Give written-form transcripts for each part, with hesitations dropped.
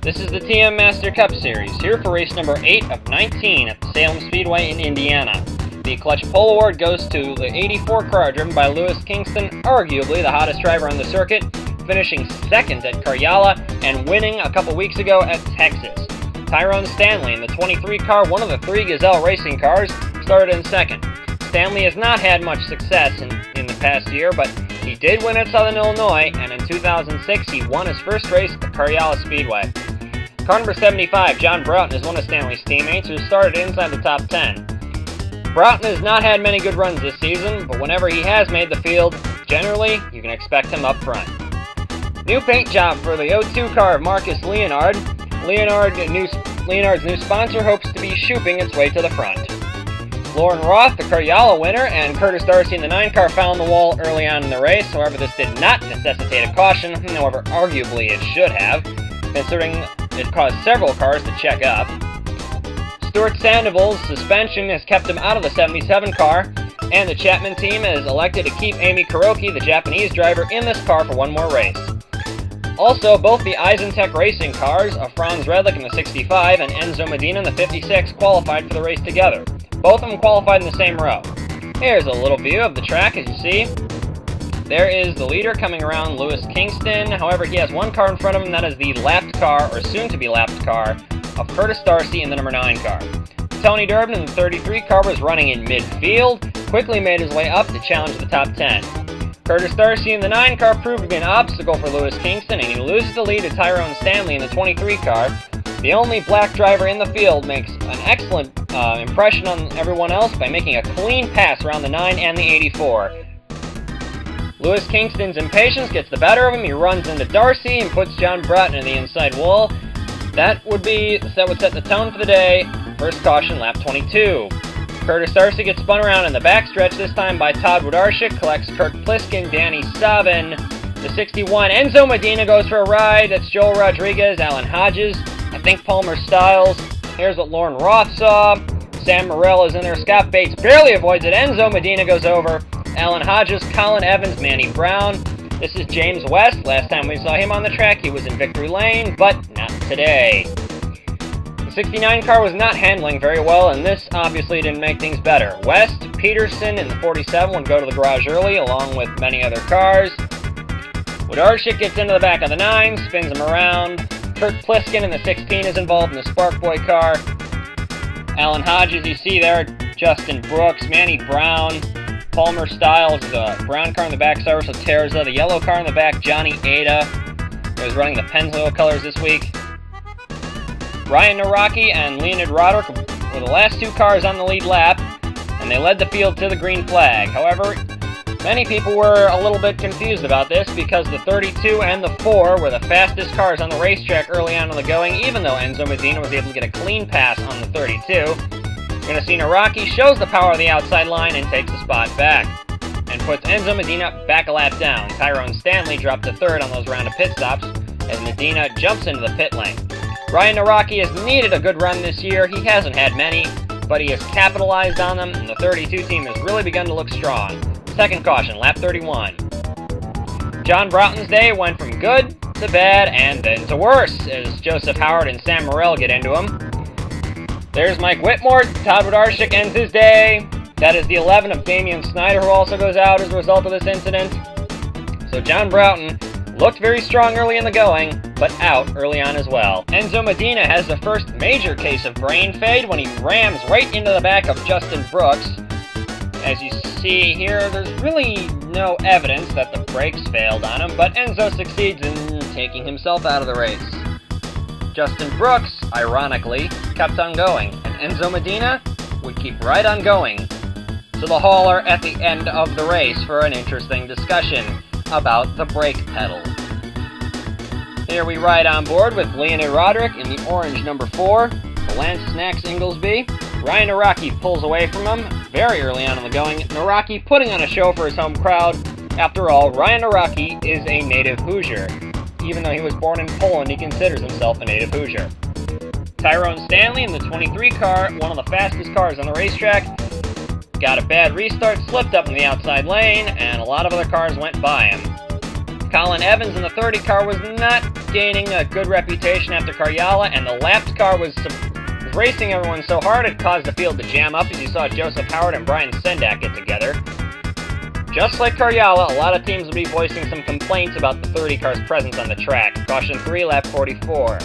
This is the TM Master Cup Series, here for race number 8 of 19 at the Salem Speedway in Indiana. The Clutch Pole Award goes to the 84 car driven by Lewis Kingston, arguably the hottest driver on the circuit, finishing second at Caryala and winning a couple weeks ago at Texas. Tyrone Stanley in the 23 car, one of the 3 Gazelle racing cars, started in second. Stanley has not had much success in the past year, but he did win at Southern Illinois, and in 2006 he won his first race at the Caryala Speedway. Car number 75, John Broughton, is one of Stanley's teammates who started inside the top 10. Broughton has not had many good runs this season, but whenever he has made the field, generally, you can expect him up front. New paint job for the 02 car of Marcus Leonard. Leonard's new sponsor hopes to be shooping its way to the front. Lauren Roth, the Caryala winner, and Curtis Darcy in the 9 car found the wall early on in the race. However, this did not necessitate a caution, however, arguably it should have, considering it caused several cars to check up. Stuart Sandoval's suspension has kept him out of the 77 car, and the Chapman team has elected to keep Amy Kuroki, the Japanese driver, in this car for one more race. Also, both the Eisentech racing cars of Franz Redlich in the 65 and Enzo Medina in the 56 qualified for the race together. Both of them qualified in the same row. Here's a little view of the track, as you see. There is the leader coming around, Lewis Kingston. However, he has one car in front of him. That is the lapped car, or soon-to-be lapped car, of Curtis Darcy in the number 9 car. Tony Durbin in the 33 car was running in midfield, quickly made his way up to challenge the top 10. Curtis Darcy in the 9 car proved to be an obstacle for Lewis Kingston, and he loses the lead to Tyrone Stanley in the 23 car. The only black driver in the field makes an excellent impression on everyone else by making a clean pass around the 9 and the 84. Lewis Kingston's impatience gets the better of him. He runs into Darcy and puts John Broughton in the inside wall. That would set the tone for the day. First caution, lap 22. Curtis Darcy gets spun around in the backstretch, this time by Todd Wodarczyk, collects Kurt Pliskin, Danny Savin. The 61, Enzo Medina goes for a ride. That's Joel Rodriguez, Alan Hodges, I think Palmer Styles. Here's what Lauren Roth saw. Sam Morrell is in there. Scott Bates barely avoids it. Enzo Medina goes over. Alan Hodges, Colin Evans, Manny Brown. This is James West. Last time we saw him on the track, he was in Victory Lane, but not today. The 69 car was not handling very well, and this obviously didn't make things better. West, Peterson in the 47 would go to the garage early, along with many other cars. Wodarczyk gets into the back of the 9, spins him around. Kurt Pliskin in the 16 is involved in the Spark Boy car. Alan Hodges, you see there, Justin Brooks, Manny Brown, Palmer Styles, the brown car in the back, Cyrus Terza, the yellow car in the back, Johnny Ada, who is running the Pennzoil colors this week. Ryan Naraki and Leonid Roderick were the last 2 cars on the lead lap, and they led the field to the green flag. However, many people were a little bit confused about this because the 32 and the 4 were the fastest cars on the racetrack early on in the going, even though Enzo Medina was able to get a clean pass on the 32. You're going to see Naraki shows the power of the outside line and takes the spot back, and puts Enzo Medina back a lap down. Tyrone Stanley dropped to 3rd on those round of pit stops as Medina jumps into the pit lane. Ryan Naraki has needed a good run this year. He hasn't had many, but he has capitalized on them, and the 32 team has really begun to look strong. Second caution, lap 31. John Broughton's day went from good to bad and then to worse as Joseph Howard and Sam Morrell get into him. There's Mike Whitmore. Todd Wodarczyk ends his day. That is the 11 of Damian Snyder, who also goes out as a result of this incident. So John Broughton looked very strong early in the going, but out early on as well. Enzo Medina has the first major case of brain fade when he rams right into the back of Justin Brooks. As you see here, there's really no evidence that the brakes failed on him, but Enzo succeeds in taking himself out of the race. Justin Brooks, ironically, kept on going, and Enzo Medina would keep right on going to the hauler at the end of the race for an interesting discussion about the brake pedal. Here we ride on board with Leonid Roderick in the orange number 4, the Lance Snacks Inglesby. Ryan Naraki pulls away from him very early on in the going. Naraki putting on a show for his home crowd. After all, Ryan Naraki is a native Hoosier. Even though he was born in Poland, he considers himself a native Hoosier. Tyrone Stanley in the 23 car, one of the fastest cars on the racetrack, got a bad restart, slipped up in the outside lane, and a lot of other cars went by him. Colin Evans in the 30 car was not gaining a good reputation after Karyala, and the lapped car was racing everyone so hard it caused the field to jam up as you saw Joseph Howard and Brian Sendak get together. Just like Karyala, a lot of teams will be voicing some complaints about the 30 car's presence on the track. Caution 3, lap 44.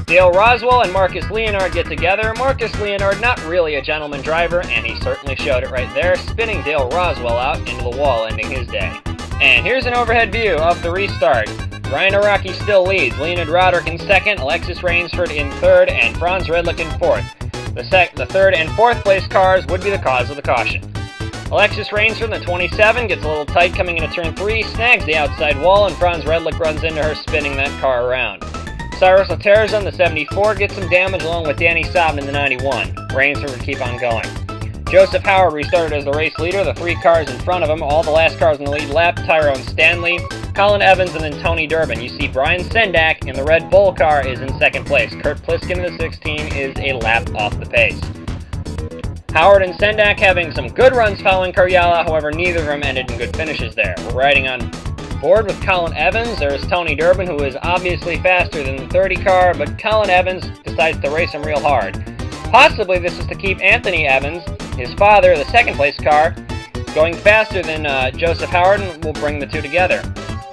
Dale Roswell and Marcus Leonard get together. Marcus Leonard, not really a gentleman driver, and he certainly showed it right there, spinning Dale Roswell out into the wall, ending his day. And here's an overhead view of the restart. Ryan Araki still leads, Leonid Roderick in second, Alexis Rainsford in third, and Franz Redlich in fourth. The third and fourth place cars would be the cause of the caution. Alexis Rainsford in the 27 gets a little tight coming into turn 3, snags the outside wall, and Franz Redlich runs into her, spinning that car around. Cyrus Laterza in the 74 gets some damage along with Danny Savin in the 91. Rainsford would keep on going. Joseph Howard restarted as the race leader, the 3 cars in front of him, all the last cars in the lead lap, Tyrone Stanley, Colin Evans, and then Tony Durbin. You see Brian Sendak in the Red Bull car is in second place. Kurt Pliskin in the 16 is a lap off the pace. Howard and Sendak having some good runs following Karyala, however neither of them ended in good finishes there. We're riding on board with Colin Evans. There's Tony Durbin, who is obviously faster than the 30 car, but Colin Evans decides to race him real hard. Possibly this is to keep Anthony Evans, his father, the second place car, going faster than Joseph Howard, and will bring the two together.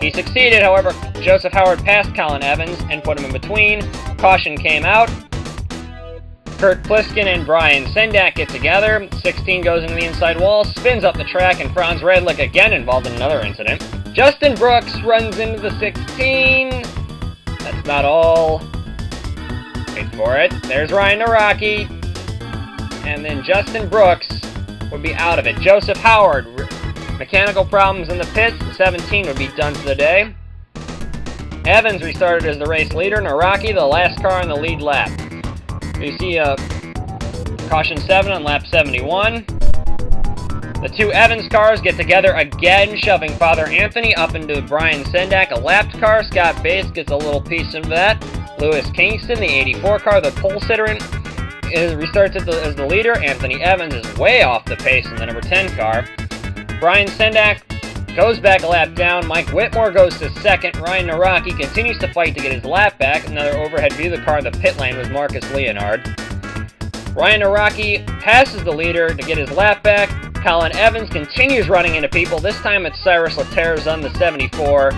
He succeeded, however, Joseph Howard passed Colin Evans and put him in between. Caution came out. Kurt Pliskin and Brian Sendak get together. 16 goes into the inside wall, spins up the track, and Franz Redlich again involved in another incident. Justin Brooks runs into the 16. That's not all. Wait for it. There's Ryan Naraki. And then Justin Brooks would be out of it. Joseph Howard, mechanical problems in the pits. The 17 would be done for the day. Evans restarted as the race leader. Naraki, the last car in the lead lap. You see caution 7 on lap 71. The 2 Evans cars get together again, shoving Father Anthony up into Brian Sendak. A lapped car, Scott Bates gets a little piece of that. Lewis Kingston, the 84 car, the pole sitter, restarts as the leader. Anthony Evans is way off the pace in the number 10 car. Brian Sendak goes back a lap down. Mike Whitmore goes to second. Ryan Naraki continues to fight to get his lap back. Another overhead view of the car in the pit lane was Marcus Leonard. Ryan Naraki passes the leader to get his lap back. Colin Evans continues running into people. This time it's Cyrus Laterza on the 74.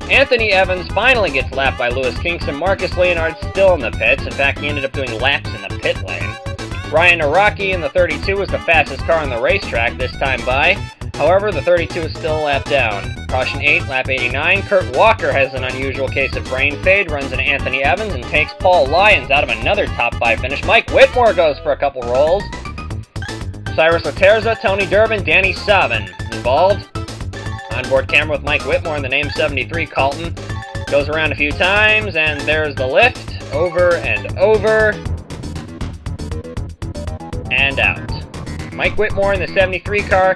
Anthony Evans finally gets lapped by Lewis Kingston. Marcus Leonard still in the pits. In fact, he ended up doing laps in the pit lane. Ryan Naraki in the 32 was the fastest car on the racetrack this time by. However, the 32 is still a lap down. Caution 8, lap 89. Kurt Walker has an unusual case of brain fade, runs into Anthony Evans, and takes Paul Lyons out of another top 5 finish. Mike Whitmore goes for a couple rolls. Cyrus Laterza, Tony Durbin, Danny Savin involved. Onboard camera with Mike Whitmore in the name 73 Colton. Goes around a few times, and there's the lift. Over and over. And out. Mike Whitmore in the 73 car,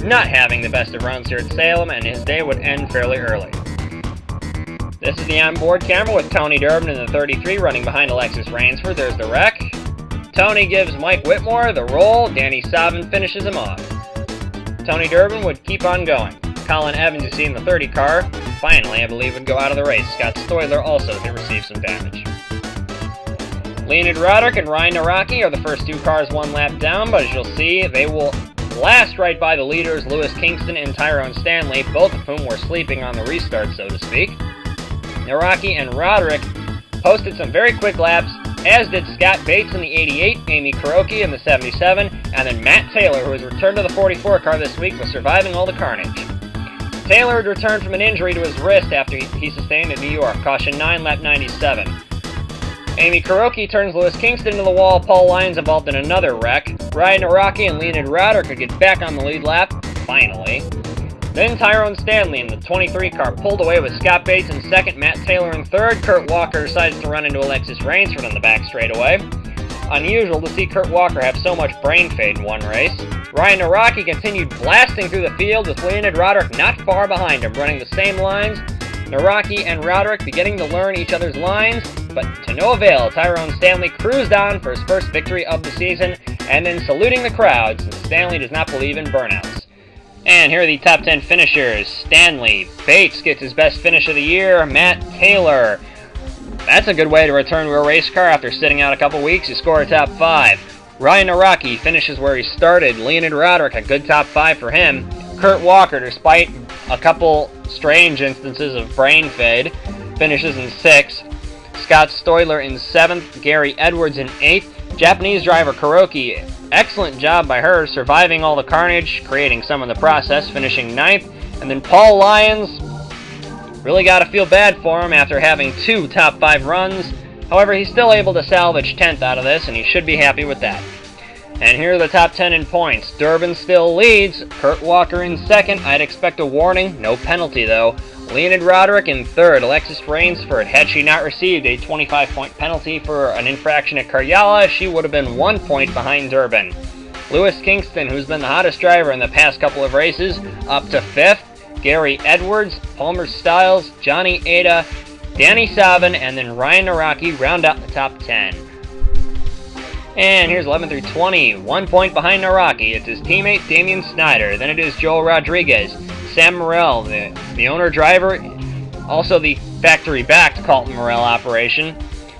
not having the best of runs here at Salem, and his day would end fairly early. This is the onboard camera with Tony Durbin in the 33 running behind Alexis Rainsford. There's the wreck. Tony gives Mike Whitmore the roll. Danny Savin finishes him off. Tony Durbin would keep on going. Colin Evans, you see in the 30 car, finally, I believe, would go out of the race. Scott Stoyler also did receive some damage. Leonid Roderick and Ryan Naraki are the first 2 cars 1 lap down, but as you'll see, they will blast right by the leaders, Lewis Kingston and Tyrone Stanley, both of whom were sleeping on the restart, so to speak. Naraki and Roderick posted some very quick laps, as did Scott Bates in the 88, Amy Kuroki in the 77, and then Matt Taylor, who has returned to the 44 car this week, was surviving all the carnage. Taylor had returned from an injury to his wrist after he sustained at New York. Caution 9, lap 97. Amy Kuroki turns Lewis Kingston into the wall. Paul Lyons involved in another wreck. Ryan Naraki and Leonid Roderick could get back on the lead lap, finally. Then Tyrone Stanley in the 23 car pulled away with Scott Bates in second, Matt Taylor in third. Kurt Walker decides to run into Alexis Rainsford on the back straightaway. Unusual to see Kurt Walker have so much brain fade in one race. Ryan Naraki continued blasting through the field with Leonid Roderick not far behind him, running the same lines. Naraki and Roderick beginning to learn each other's lines, but to no avail. Tyrone Stanley cruised on for his first victory of the season, and then saluting the crowd, since Stanley does not believe in burnouts. And here are the top 10 finishers. Stanley Bates gets his best finish of the year. Matt Taylor. That's a good way to return to a race car after sitting out a couple weeks. He scored a top 5. Ryan Araki finishes where he started. Leonid Roderick, a good top 5 for him. Kurt Walker, despite a couple strange instances of brain fade, finishes in 6th. Scott Stoidler in 7th. Gary Edwards in 8th. Japanese driver Kuroki, excellent job by her, surviving all the carnage, creating some in the process, finishing 9th. And then Paul Lyons, really got to feel bad for him after having 2 top 5 runs. However, he's still able to salvage 10th out of this, and he should be happy with that. And here are the top 10 in points. Durbin still leads. Kurt Walker in 2nd. I'd expect a warning. No penalty, though. Leonid Roderick in 3rd. Alexis Rainsford, had she not received a 25-point penalty for an infraction at Karyala, she would have been 1 point behind Durbin. Lewis Kingston, who's been the hottest driver in the past couple of races, up to 5th. Gary Edwards, Palmer Stiles, Johnny Ada, Danny Savin, and then Ryan Naraki round out the top 10. And here's 11 through 20. 1 point behind Naraki. It's his teammate Damian Snyder. Then it is Joel Rodriguez. Sam Morrell, the owner-driver, also the factory-backed Colton Morrell operation.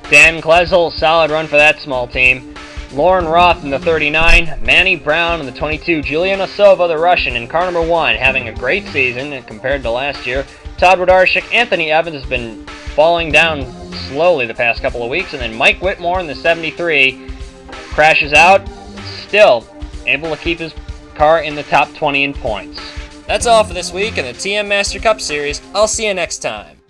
Dan Klezel, solid run for that small team. Lauren Roth in the 39. Manny Brown in the 22. Julian Osova, the Russian, in car number 1, having a great season compared to last year. Todd Wodarczyk, Anthony Evans has been falling down slowly the past couple of weeks. And then Mike Whitmore in the 73 crashes out, still able to keep his car in the top 20 in points. That's all for this week in the TM Master Cup Series. I'll see you next time.